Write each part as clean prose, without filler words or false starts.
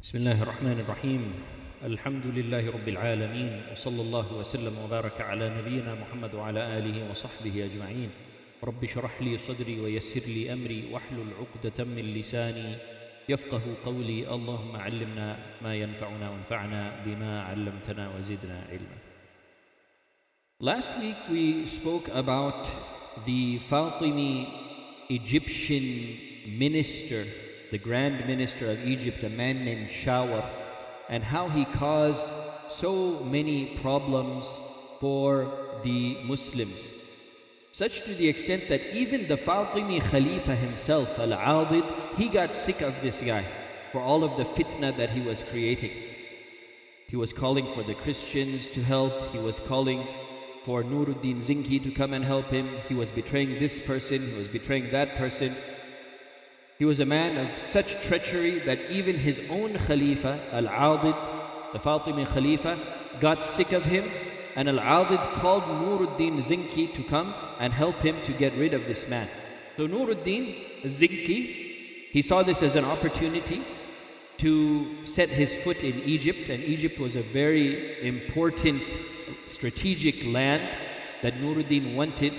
بسم الله الرحمن الرحيم الحمد لله رب العالمين وصلى الله وسلم وبارك على نبينا محمد وعلى آله وصحبه أجمعين رب اشرح لي صدري ويسر لي أمري واحلل عقدة من لساني يفقه قولي اللهم علمنا ما ينفعنا وانفعنا بما علمتنا وزدنا علما. Last week we spoke about the Fatimi Egyptian minister, the Grand Minister of Egypt, a man named Shawar, and how he caused so many problems for the Muslims, such to the extent that even the Fatimi Khalifa himself, Al-Adid, he got sick of this guy for all of the fitna that he was creating. He was calling for the Christians to help, he was calling for Nuruddin Zengi to come and help him, he was betraying this person, he was betraying that person. He was a man of such treachery that even his own Khalifa, Al-Adid, the Fatimi Khalifa, got sick of him, and Al-Adid called Nuruddin Zengi to come and help him to get rid of this man. So Nuruddin Zengi, he saw this as an opportunity to set his foot in Egypt, and Egypt was a very important strategic land that Nuruddin wanted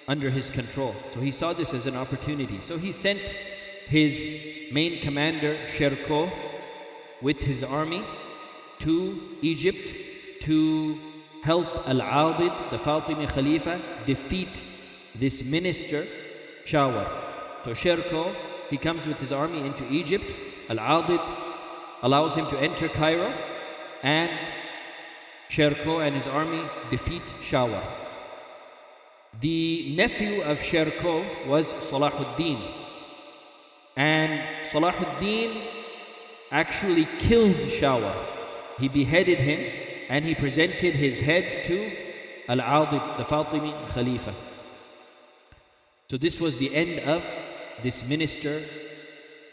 under his control. So he saw this as an opportunity. So he sent his main commander, Shirkuh, with his army to Egypt to help Al-Adid, the Fatimi Khalifa, defeat this minister, Shawar. So Shirkuh, he comes with his army into Egypt. Al-Adid allows him to enter Cairo, and Shirkuh and his army defeat Shawar. The nephew of Shirkuh was Salahuddin, and Salahuddin actually killed Shawar. He beheaded him and he presented his head to Al-Adid, the Fatimi Khalifa. So this was the end of this minister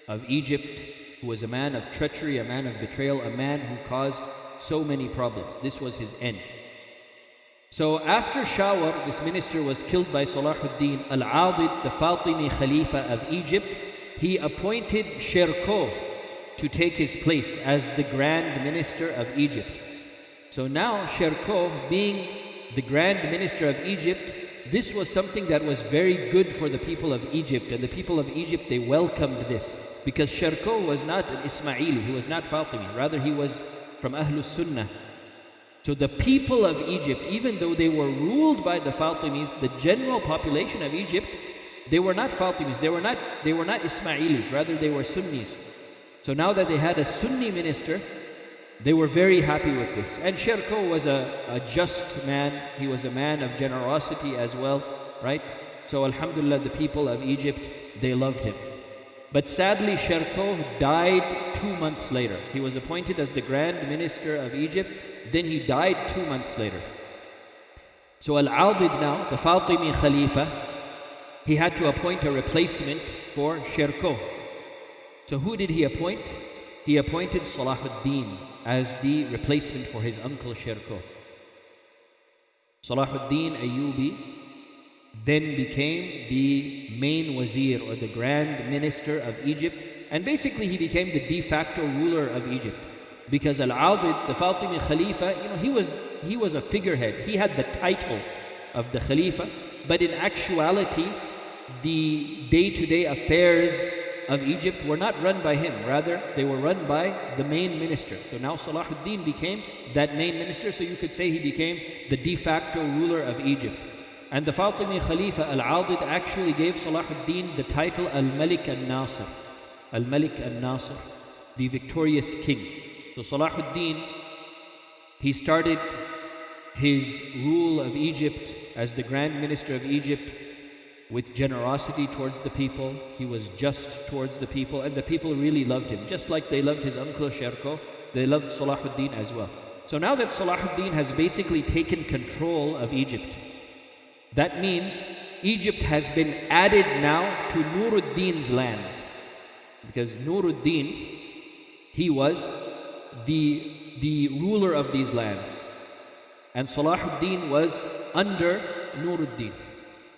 of Egypt, who was a man of treachery, a man of betrayal, a man who caused so many problems. This was his end. So after Shawar, this minister, was killed by Salahuddin, Al-Adid, the Fatimi Khalifa of Egypt, he appointed Shirkuh to take his place as the Grand Minister of Egypt. So now Shirkuh, being the Grand Minister of Egypt, this was something that was very good for the people of Egypt, and the people of Egypt, they welcomed this, because Shirkuh was not an Ismaili, he was not Fatimi, rather he was from Ahlus Sunnah. So the people of Egypt, even though they were ruled by the Fatimids, the general population of Egypt, they were not Fatimids, they were not Ismailis, rather they were Sunnis. So now that they had a Sunni minister, they were very happy with this. And Shirkuh was a just man, he was a man of generosity as well, right? So alhamdulillah, the people of Egypt, they loved him. But sadly, Shirkuh died 2 months later. He was appointed as the Grand Minister of Egypt, then he died 2 months later. So Al-Adid now, the Fatimi Khalifa, he had to appoint a replacement for Shirkuh. So who did he appoint? He appointed Salahuddin as the replacement for his uncle Shirkuh. Salahuddin Ayyubi then became the main wazir, or the Grand Minister of Egypt, and basically he became the de facto ruler of Egypt. Because Al-Adid, the Fatimi Khalifa, he was a figurehead. He had the title of the Khalifa, but in actuality, the day-to-day affairs of Egypt were not run by him. Rather, they were run by the main minister. So now Salahuddin became that main minister, so you could say he became the de facto ruler of Egypt. And the Fatimi Khalifa, Al-Adid, actually gave Salahuddin the title Al-Malik Al-Nasir. Al-Malik Al-Nasir, the victorious king. So Salahuddin, he started his rule of Egypt as the Grand Minister of Egypt with generosity towards the people. He was just towards the people, and the people really loved him. Just like they loved his uncle Shirkuh, they loved Salahuddin as well. So now that Salahuddin has basically taken control of Egypt, that means Egypt has been added now to Nuruddin's lands. Because Nuruddin, he was the ruler of these lands. And Salahuddin was under Nuruddin,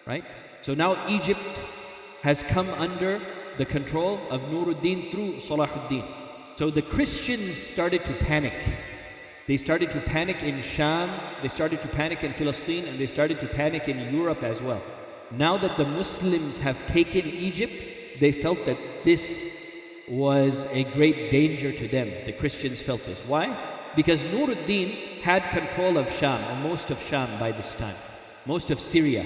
right? So now Egypt has come under the control of Nuruddin through Salahuddin. So the Christians started to panic. They started to panic in Sham, they started to panic in Palestine, and they started to panic in Europe as well. Now that the Muslims have taken Egypt, they felt that this was a great danger to them. The Christians felt this. Why? Because Nuruddin had control of Sham, or most of Sham by this time, most of Syria.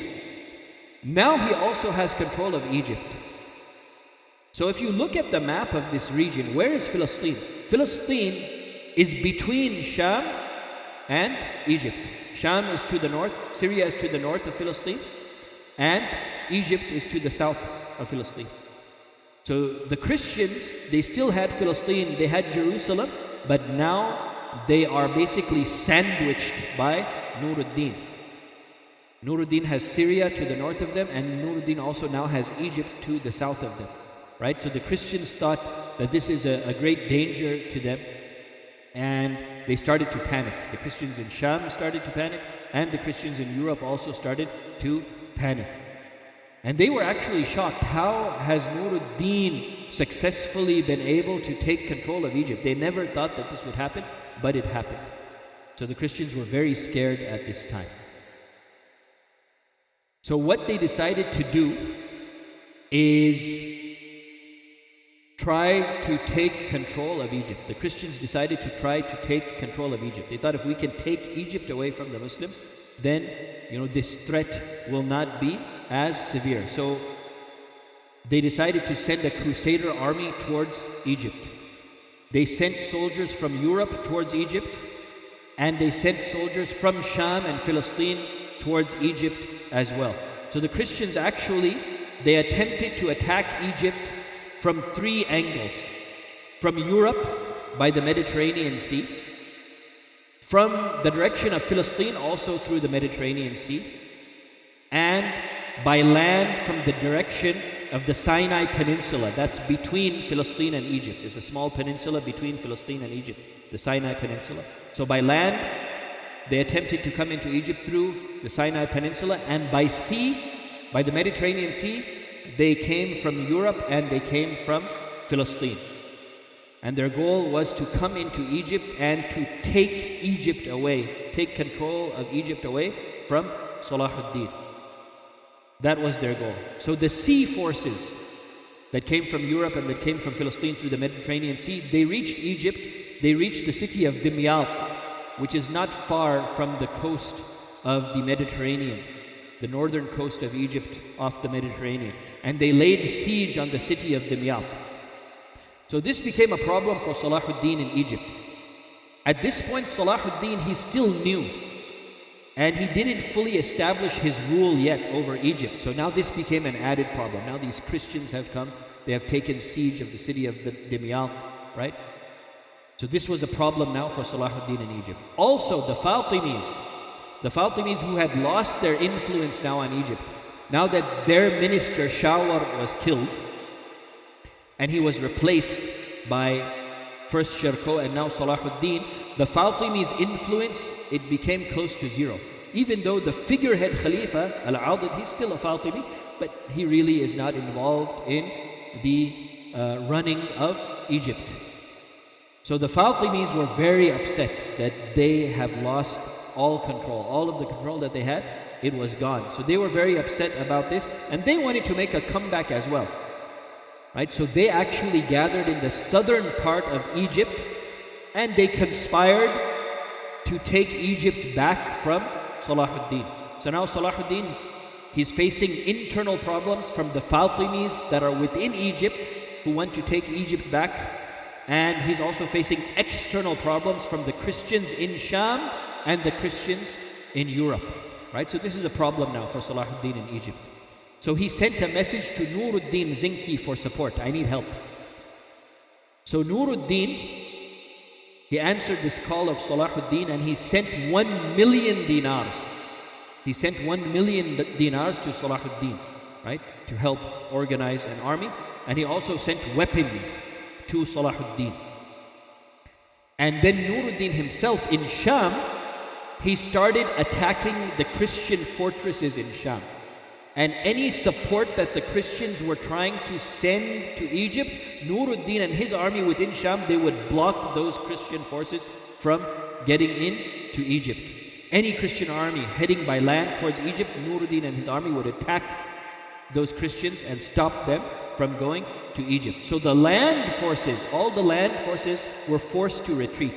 Now he also has control of Egypt. So if you look at the map of this region, where is Palestine? Palestine is between Sham and Egypt. Sham is to the north, Syria is to the north of Palestine, and Egypt is to the south of Palestine. So the Christians, they still had Palestine, they had Jerusalem, but now they are basically sandwiched by Nuruddin. Nuruddin has Syria to the north of them, and Nuruddin also now has Egypt to the south of them. Right? So the Christians thought that this is a great danger to them, and they started to panic. The Christians in Sham started to panic, and the Christians in Europe also started to panic. And they were actually shocked. How has Nuruddin successfully been able to take control of Egypt? They never thought that this would happen, but it happened. So the Christians were very scared at this time. So what they decided to do is try to take control of Egypt. The Christians decided to try to take control of Egypt. They thought if we can take Egypt away from the Muslims, then this threat will not be as severe. So they decided to send a Crusader army towards Egypt. They sent soldiers from Europe towards Egypt, and they sent soldiers from Sham and Palestine towards Egypt as well. So the Christians actually, they attempted to attack Egypt from three angles. From Europe by the Mediterranean Sea, from the direction of Palestine also through the Mediterranean Sea, and by land from the direction of the Sinai Peninsula. That's between Palestine and Egypt. There's a small peninsula between Palestine and Egypt, the Sinai Peninsula. So by land, they attempted to come into Egypt through the Sinai Peninsula, and by sea, by the Mediterranean Sea, they came from Europe and they came from Palestine. And their goal was to come into Egypt and to take Egypt away, take control of Egypt away from Salahuddin. That was their goal. So the sea forces that came from Europe and that came from Palestine through the Mediterranean Sea, they reached Egypt, they reached the city of Dimyat, which is not far from the coast of the Mediterranean, the northern coast of Egypt off the Mediterranean. And they laid siege on the city of Dimyat. So this became a problem for Salahuddin in Egypt. At this point, Salahuddin, he's still new, and he didn't fully establish his rule yet over Egypt. So now this became an added problem. Now these Christians have come, they have taken siege of the city of Dimyat, right? So this was a problem now for Salahuddin in Egypt. Also the Fatimids who had lost their influence now on Egypt, now that their minister Shawar was killed, and he was replaced by first Shirkuh and now Salahuddin, the Fatimids' influence, it became close to zero. Even though the figurehead Khalifa, Al-Adid, he's still a Fatimi, but he really is not involved in the running of Egypt. So the Fatimids were very upset that they have lost all control. All of the control that they had, it was gone. So they were very upset about this, and they wanted to make a comeback as well. Right? So they actually gathered in the southern part of Egypt, and they conspired to take Egypt back from Salahuddin. So now Salahuddin, he's facing internal problems from the Fatimids that are within Egypt who want to take Egypt back, and he's also facing external problems from the Christians in Sham and the Christians in Europe. Right? So this is a problem now for Salahuddin in Egypt. So he sent a message to Nuruddin Zengi for support. I need help. So Nuruddin, he answered this call of Salahuddin, and he sent 1 million dinars. He sent 1 million dinars to Salahuddin, right, to help organize an army. And he also sent weapons to Salahuddin. And then Nuruddin himself in Sham, he started attacking the Christian fortresses in Sham. And any support that the Christians were trying to send to Egypt, Nuruddin and his army within Sham, they would block those Christian forces from getting in to Egypt. Any Christian army heading by land towards Egypt, Nuruddin and his army would attack those Christians and stop them from going to Egypt. So the land forces, all the land forces were forced to retreat.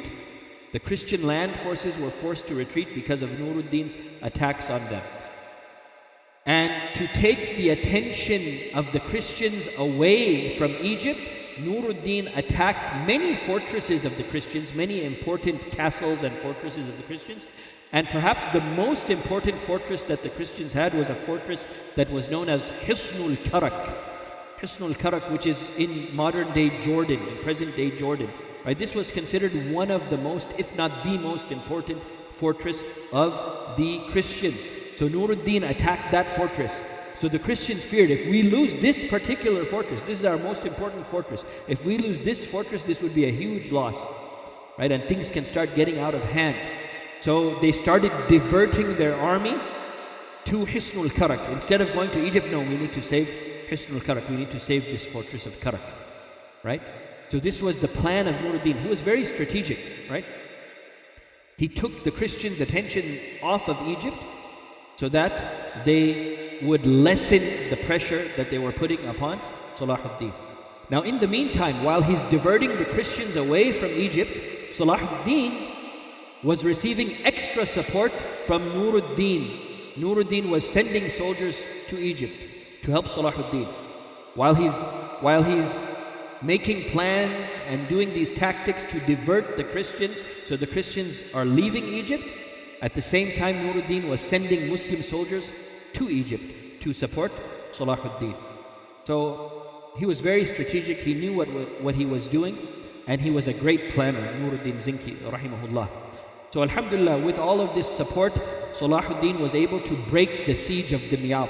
The Christian land forces were forced to retreat because of Nuruddin's attacks on them. And to take the attention of the Christians away from Egypt, Nuruddin attacked many fortresses of the Christians, many important castles and fortresses of the Christians. And perhaps the most important fortress that the Christians had was a fortress that was known as Hisnul Karak. Hisnul Karak, which is in modern day Jordan, in present day Jordan. Right? This was considered one of the most, if not the most important fortress of the Christians. So Nuruddin attacked that fortress. So the Christians feared, if we lose this particular fortress, this is our most important fortress. If we lose this fortress, this would be a huge loss, right? And things can start getting out of hand. So they started diverting their army to Hisnul Karak. Instead of going to Egypt, no, we need to save Hisnul Karak. We need to save this fortress of Karak, right? So this was the plan of Nuruddin. He was very strategic, right? He took the Christians' attention off of Egypt so that they would lessen the pressure that they were putting upon Salahuddin. Now in the meantime, while he's diverting the Christians away from Egypt, Salahuddin was receiving extra support from Nuruddin. Nuruddin was sending soldiers to Egypt to help Salahuddin. While he's making plans and doing these tactics to divert the Christians, so the Christians are leaving Egypt, at the same time Nuruddin was sending Muslim soldiers to Egypt to support Salahuddin. So he was very strategic, he knew what he was doing, and he was a great planner, Nuruddin Zengi, rahimahullah. So alhamdulillah, with all of this support, Salahuddin was able to break the siege of Dimyat.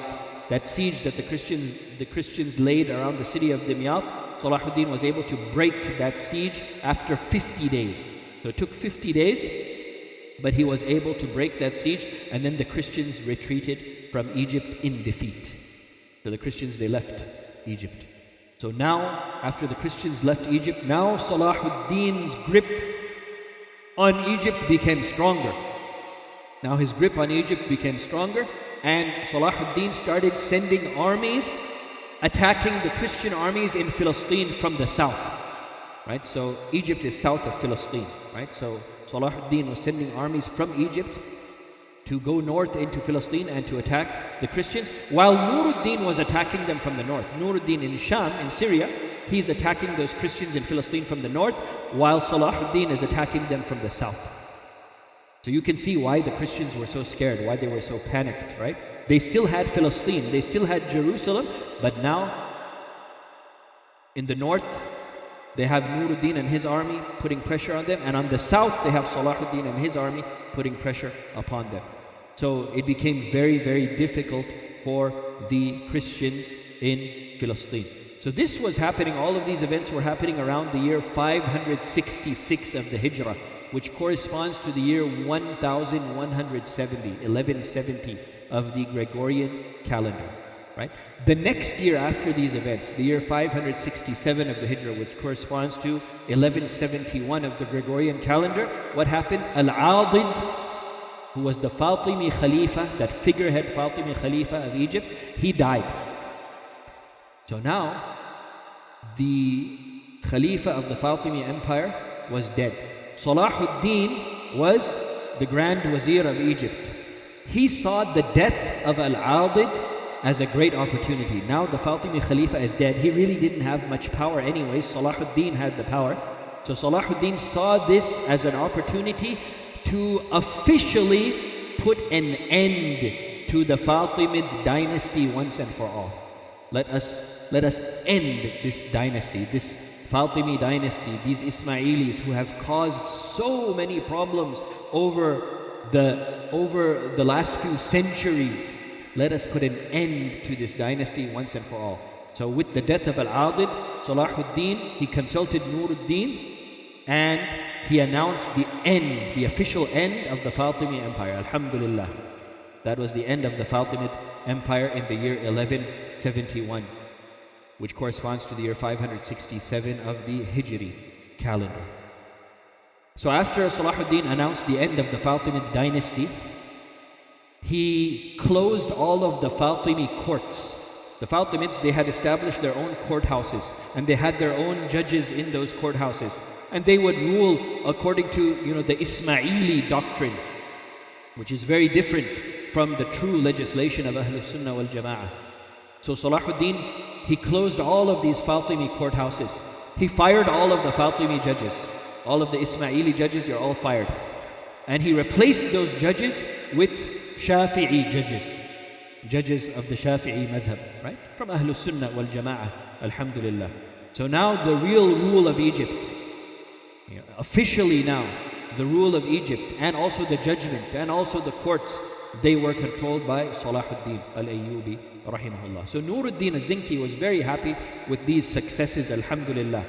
That siege that the Christians laid around the city of Dimyat, Salahuddin was able to break that siege after 50 days. So it took 50 days, but he was able to break that siege, and then the Christians retreated from Egypt in defeat. So the Christians, they left Egypt. So now, after the Christians left Egypt, now Salahuddin's grip on Egypt became stronger. Now his grip on Egypt became stronger, and Salahuddin started sending armies attacking the Christian armies in Palestine from the south. Right? So Egypt is south of Palestine. Right? So Salahuddin was sending armies from Egypt to go north into Palestine and to attack the Christians, while Nuruddin was attacking them from the north. Nuruddin in Sham, in Syria, he's attacking those Christians in Palestine from the north, while Salahuddin is attacking them from the south. So you can see why the Christians were so scared, why they were so panicked, right? They still had Palestine, they still had Jerusalem, but now in the north, they have Nuruddin and his army putting pressure on them, and on the south they have Salahuddin and his army putting pressure upon them. So it became very, very difficult for the Christians in Palestine. So this was happening, all of these events were happening around the year 566 of the Hijrah, which corresponds to the year 1170 of the Gregorian calendar. Right? The next year after these events, the year 567 of the Hijrah, which corresponds to 1171 of the Gregorian calendar, what happened? Al-Adid, who was the Fatimi Khalifa, that figurehead Fatimi Khalifa of Egypt, he died. So now, the Khalifa of the Fatimi Empire was dead. Salahuddin was the Grand Wazir of Egypt. He saw the death of Al-Adid as a great opportunity. Now the Fatimi Khalifa is dead. He really didn't have much power anyway. Salahuddin had the power. So Salahuddin saw this as an opportunity to officially put an end to the Fatimid dynasty once and for all. Let us end this dynasty, this Fatimi dynasty, these Ismailis who have caused so many problems over the last few centuries. Let us put an end to this dynasty once and for all. So with the death of Al-Adid, Salahuddin, he consulted Nuruddin, and he announced the end, the official end of the Fatimi Empire. Alhamdulillah. That was the end of the Fatimid Empire in the year 1171, which corresponds to the year 567 of the Hijri calendar. So after Salahuddin announced the end of the Fatimid dynasty, he closed all of the Fatimi courts. The Fatimids, they had established their own courthouses, and they had their own judges in those courthouses, and they would rule according to the Ismaili doctrine, which is very different from the true legislation of Ahlus Sunnah wal Jama'ah. So Salahuddin, he closed all of these Fatimi courthouses. He fired all of the Fatimi judges. All of the Ismaili judges, you're all fired. And he replaced those judges with Shafi'i judges of the Shafi'i madhab, right? From Ahlus Sunnah wal Jama'ah, alhamdulillah. So now the real rule of Egypt, officially now, the rule of Egypt, and also the judgment, and also the courts, they were controlled by Salahuddin al-Ayyubi rahimahullah. So Nuruddin al-Zengi was very happy with these successes, alhamdulillah.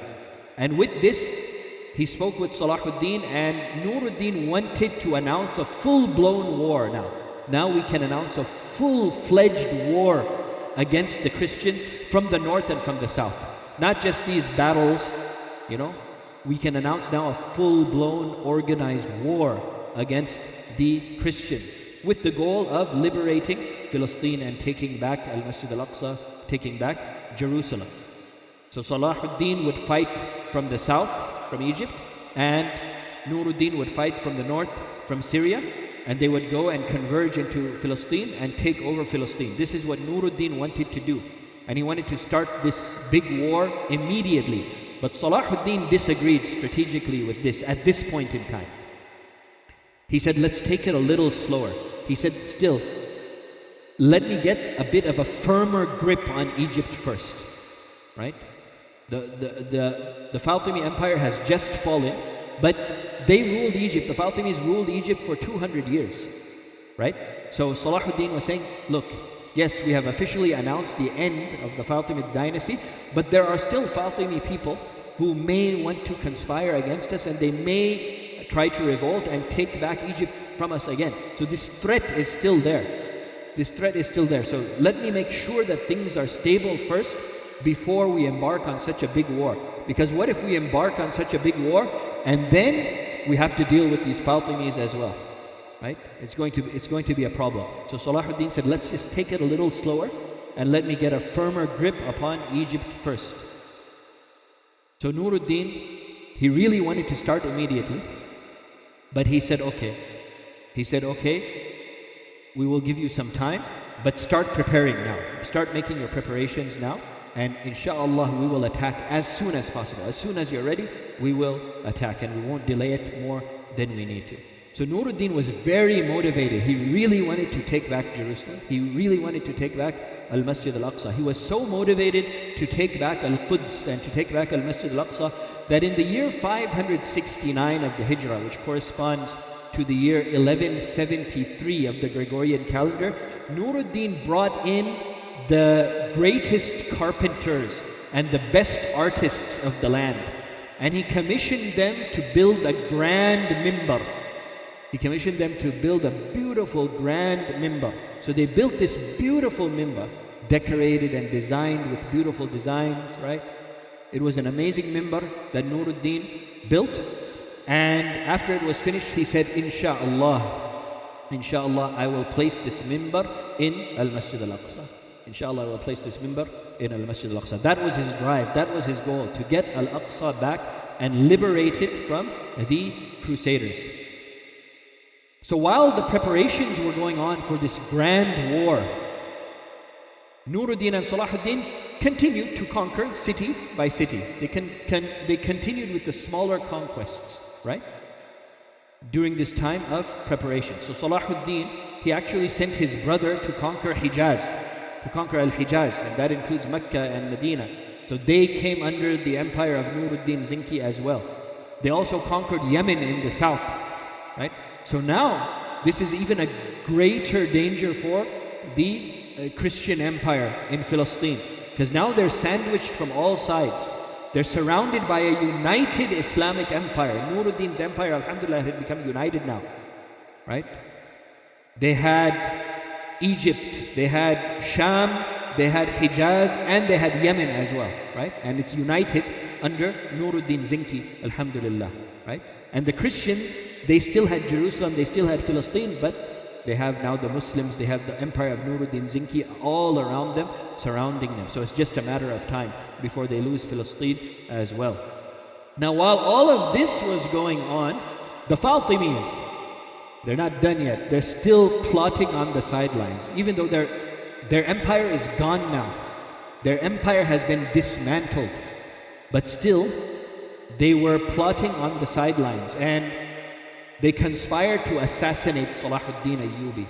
And with this, he spoke with Salahuddin, and Nuruddin wanted to announce a full-blown war now. Now we can announce a full-fledged war against the Christians from the north and from the south. Not just these battles, we can announce now a full-blown organized war against the Christians, with the goal of liberating Palestine and taking back Al-Masjid Al-Aqsa, taking back Jerusalem. So Salahuddin would fight from the south, from Egypt, and Nuruddin would fight from the north, from Syria, and they would go and converge into Palestine and take over Palestine. This is what Nuruddin wanted to do, and he wanted to start this big war immediately. But Salahuddin disagreed strategically with this at this point in time. He said, let's take it a little slower. He said, still, let me get a bit of a firmer grip on Egypt first, right? The Fatimi Empire has just fallen, but they ruled Egypt. The Fatimids ruled Egypt for 200 years, right? So Salahuddin was saying, look, yes, we have officially announced the end of the Fatimid dynasty, but there are still Fatimi people who may want to conspire against us, and they may try to revolt and take back Egypt from us again. So this threat is still there. This threat is still there. So let me make sure that things are stable first before we embark on such a big war. Because what if we embark on such a big war and then we have to deal with these Fatimids as well, right? It's going to be a problem. So Salahuddin said, let's just take it a little slower and let me get a firmer grip upon Egypt first. So Nuruddin, he really wanted to start immediately, but he said, okay. He said, okay, we will give you some time, but start preparing now. Start making your preparations now, and inshallah we will attack as soon as possible. As soon as you're ready, we will attack, and we won't delay it more than we need to. So Nuruddin was very motivated. He really wanted to take back Jerusalem. He really wanted to take back Al-Masjid Al-Aqsa. He was so motivated to take back Al-Quds and to take back Al-Masjid Al-Aqsa that in the year 569 of the Hijrah, which corresponds to the year 1173 of the Gregorian calendar, Nuruddin brought in the greatest carpenters and the best artists of the land, and he commissioned them to build a grand mimbar. He commissioned them to build a beautiful grand mimbar. So they built this beautiful mimbar, decorated and designed with beautiful designs, right? It was an amazing mimbar that Nuruddin built. And after it was finished, he said, Insha'Allah, I will place this mimbar in Al-Masjid Al-Aqsa. Inshallah, I will place this mimbar in Al-Masjid Al-Aqsa. That was his drive, that was his goal, to get Al-Aqsa back and liberate it from the Crusaders. So while the preparations were going on for this grand war, Nuruddin and Salahuddin continued to conquer city by city. They continued with the smaller conquests, right? During this time of preparation. So Salahuddin, he actually sent his brother to conquer Hijaz, to conquer Al-Hijaz, and that includes Mecca and Medina. So they came under the empire of Nuruddin Zengi as well. They also conquered Yemen in the south, right? So now, this is even a greater danger for the Christian empire in Palestine, because now they're sandwiched from all sides. They're surrounded by a united Islamic empire. Nuruddin's empire, alhamdulillah, had become united now, right? They had Egypt, they had Sham, they had Hijaz, and they had Yemen as well, right? And it's united under Nuruddin Zengi, alhamdulillah, right? And the Christians, they still had Jerusalem, they still had Palestine, but they have now the Muslims, they have the empire of Nuruddin Zengi all around them, surrounding them. So it's just a matter of time before they lose Palestine as well. Now, while all of this was going on, the Fatimids, they're not done yet. They're still plotting on the sidelines, even though their empire is gone now. Their empire has been dismantled. But still, they were plotting on the sidelines, and they conspired to assassinate Salahuddin Ayyubi.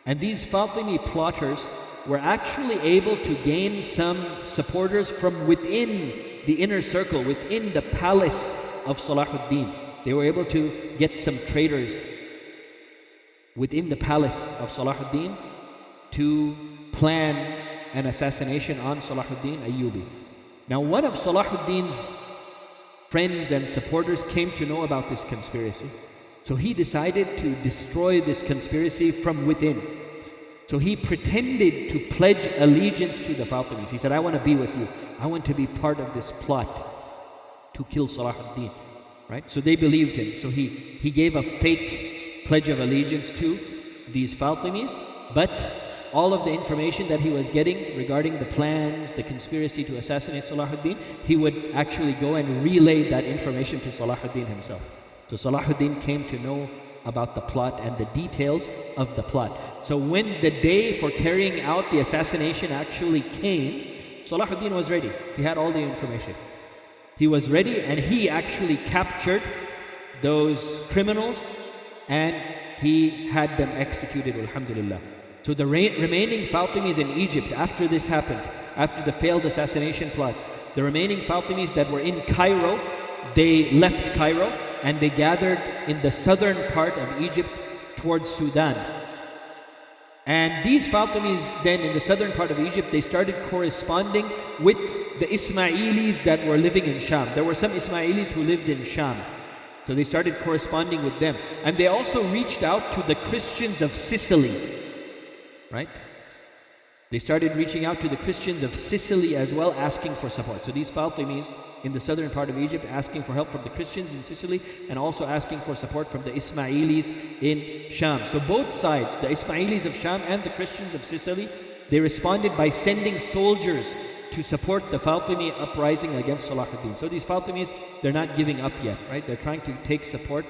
And these Fatimi plotters were actually able to gain some supporters from within the inner circle, within the palace of Salahuddin. They were able to get some traitors within the palace of Salahuddin to plan an assassination on Salahuddin Ayyubi. Now, one of Salahuddin's friends and supporters came to know about this conspiracy. So he decided to destroy this conspiracy from within. So he pretended to pledge allegiance to the Fatimids. He said, I want to be with you. I want to be part of this plot to kill Salahuddin. Right? So they believed him. So he gave a fake pledge of allegiance to these Fatimids, but all of the information that he was getting regarding the plans, the conspiracy to assassinate Salahuddin, he would actually go and relay that information to Salahuddin himself. So Salahuddin came to know about the plot and the details of the plot. So when the day for carrying out the assassination actually came, Salahuddin was ready. He had all the information. He was ready, and he actually captured those criminals and he had them executed, alhamdulillah. So the remaining Fatimids in Egypt, after this happened, after the failed assassination plot, the remaining Fatimids that were in Cairo, they left Cairo and they gathered in the southern part of Egypt towards Sudan. And these Fatimids then in the southern part of Egypt, they started corresponding with the Ismailis that were living in Sham. There were some Ismailis who lived in Sham. So they started corresponding with them. And they also reached out to the Christians of Sicily. Right? They started reaching out to the Christians of Sicily as well, asking for support. So these Fatimids in the southern part of Egypt asking for help from the Christians in Sicily and also asking for support from the Ismailis in Sham. So both sides, the Ismailis of Sham and the Christians of Sicily, they responded by sending soldiers to support the Fatimi uprising against Salahuddin. So these Fatimids, they're not giving up yet, right? They're trying to take support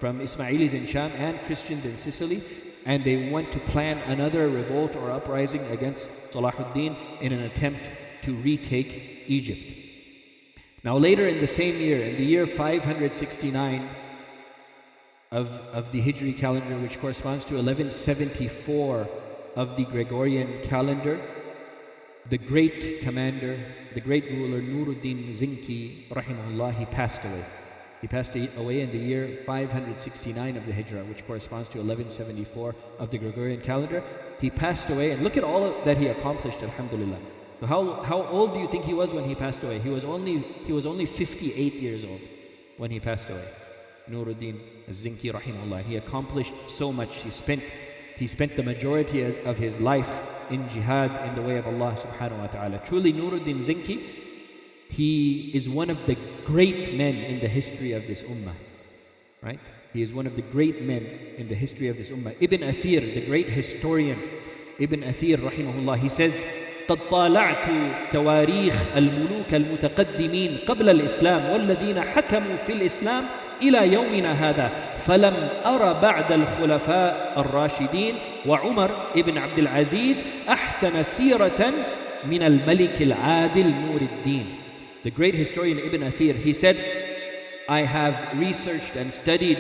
from Ismailis in Sham and Christians in Sicily, and they want to plan another revolt or uprising against Salahuddin in an attempt to retake Egypt. Now later in the same year, in the year 569 of the Hijri calendar, which corresponds to 1174 of the Gregorian calendar, the great commander, the great ruler Nuruddin Zengi, rahimahullah, he passed away. He passed away in the year 569 of the Hijrah, which corresponds to 1174 of the Gregorian calendar. He passed away, and look at all that he accomplished, alhamdulillah. So how old do you think he was when he passed away? He was only 58 years old when he passed away. Nuruddin Zengi, rahimahullah. He accomplished so much. He spent the majority of his life in jihad in the way of Allah subhanahu wa ta'ala. Truly, Nuruddin Zengi, he is one of the great men in the history of this ummah. Right? He is one of the great men in the history of this ummah. Ibn Athir, the great historian, Ibn Athir rahimahullah, he says, قد طالعت تواريخ الملوك المتقدمين قبل الإسلام والذين حكموا في الإسلام إلى يومنا هذا فلم أرى بعد الخلفاء الراشدين وعمر ابن عبد العزيز أحسن سيرة من الملك العادل نور الدين. The great historian Ibn Athir, he said, I have researched and studied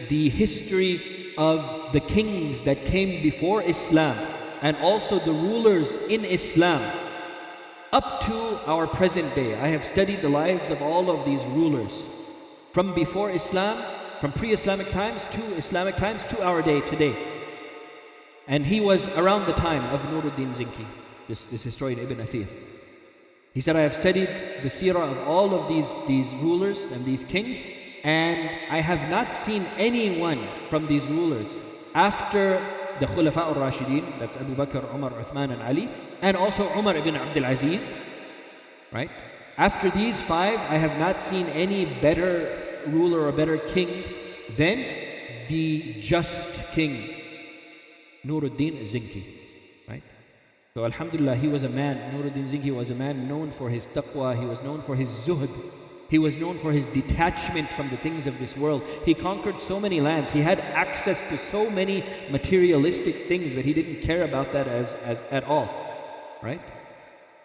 the history of the kings that came before Islam and also the rulers in Islam up to our present day. I have studied the lives of all of these rulers from before Islam, from pre-Islamic times to Islamic times to our day today. And he was around the time of Nuruddin Zengi, this historian Ibn Athir. He said, I have studied the seerah of all of these rulers and these kings, and I have not seen anyone from these rulers after the Khulafa al-Rashidin, that's Abu Bakr, Umar, Uthman and Ali, and also Umar ibn Abdul Aziz, right? After these 5, I have not seen any better ruler or better king than the just king, Nuruddin Zengi, right? So Alhamdulillah, he was a man, Nuruddin Zengi was a man known for his taqwa, he was known for his zuhd, he was known for his detachment from the things of this world. He conquered so many lands, he had access to so many materialistic things, but he didn't care about that as at all, right?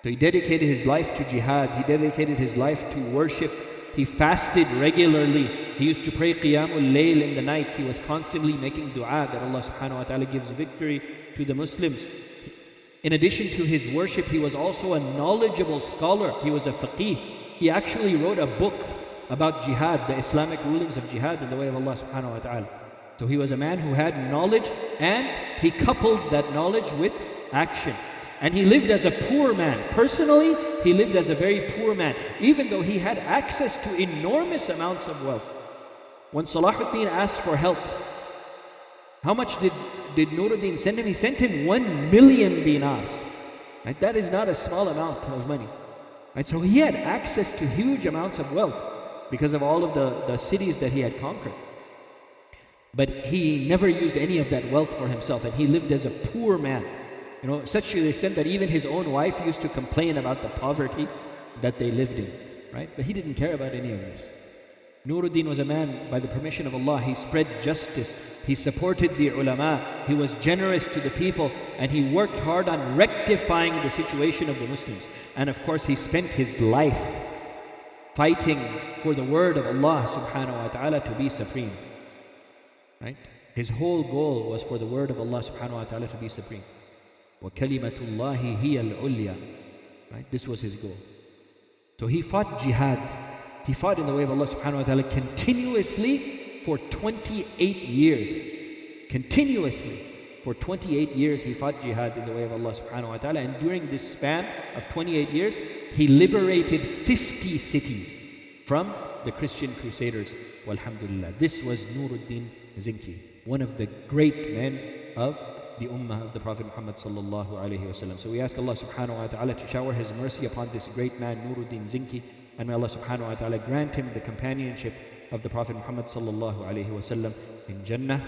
So he dedicated his life to jihad, he dedicated his life to worship, he fasted regularly, he used to pray Qiyamul Layl in the nights, he was constantly making dua that Allah subhanahu wa ta'ala gives victory to the Muslims. In addition to his worship, he was also a knowledgeable scholar, he was a faqih. He actually wrote a book about jihad, the Islamic rulings of jihad in the way of Allah subhanahu wa ta'ala. So he was a man who had knowledge and he coupled that knowledge with action. And he lived as a poor man. Personally, he lived as a very poor man, even though he had access to enormous amounts of wealth. When Salahuddin asked for help, how much did Nuruddin send him? He sent him 1 million dinars. Right? That is not a small amount of money. Right? So he had access to huge amounts of wealth because of all of the cities that he had conquered. But he never used any of that wealth for himself, and he lived as a poor man. You know, such to the extent that even his own wife used to complain about the poverty that they lived in, right? But he didn't care about any of this. Nuruddin was a man, by the permission of Allah, he spread justice, he supported the ulama, he was generous to the people, and he worked hard on rectifying the situation of the Muslims. And of course, he spent his life fighting for the word of Allah subhanahu wa ta'ala to be supreme, right? His whole goal was for the word of Allah subhanahu wa ta'ala to be supreme. وَكَلِمَةُ اللَّهِ هِيَ الْعُلْيَا. Right? This was his goal. So he fought jihad. He fought in the way of Allah subhanahu wa ta'ala continuously for 28 years. Continuously. For 28 years he fought jihad in the way of Allah subhanahu wa ta'ala. And during this span of 28 years, he liberated 50 cities from the Christian Crusaders. Walhamdulillah. This was Nuruddin Zengi, one of the great men of the ummah of the Prophet Muhammad sallallahu alayhi wasallam. So we ask Allah subhanahu wa ta'ala to shower His mercy upon this great man Nuruddin Zengi, and may Allah subhanahu wa ta'ala grant him the companionship of the Prophet Muhammad sallallahu alayhi wasallam in Jannah.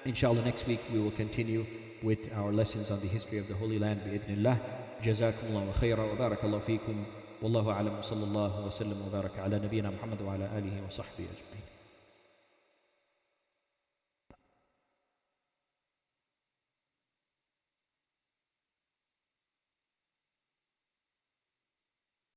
Inshallah, next week we will continue with our lessons on the history of the Holy Land bi'idhnillah. Jazakumullahu wa khayra wa barakallahu feekum. Wallahu a'lam wa sallallahu wa sallam wa baraka ala nabiyyina Muhammad wa ala alihi wa sahbihi ajma'in.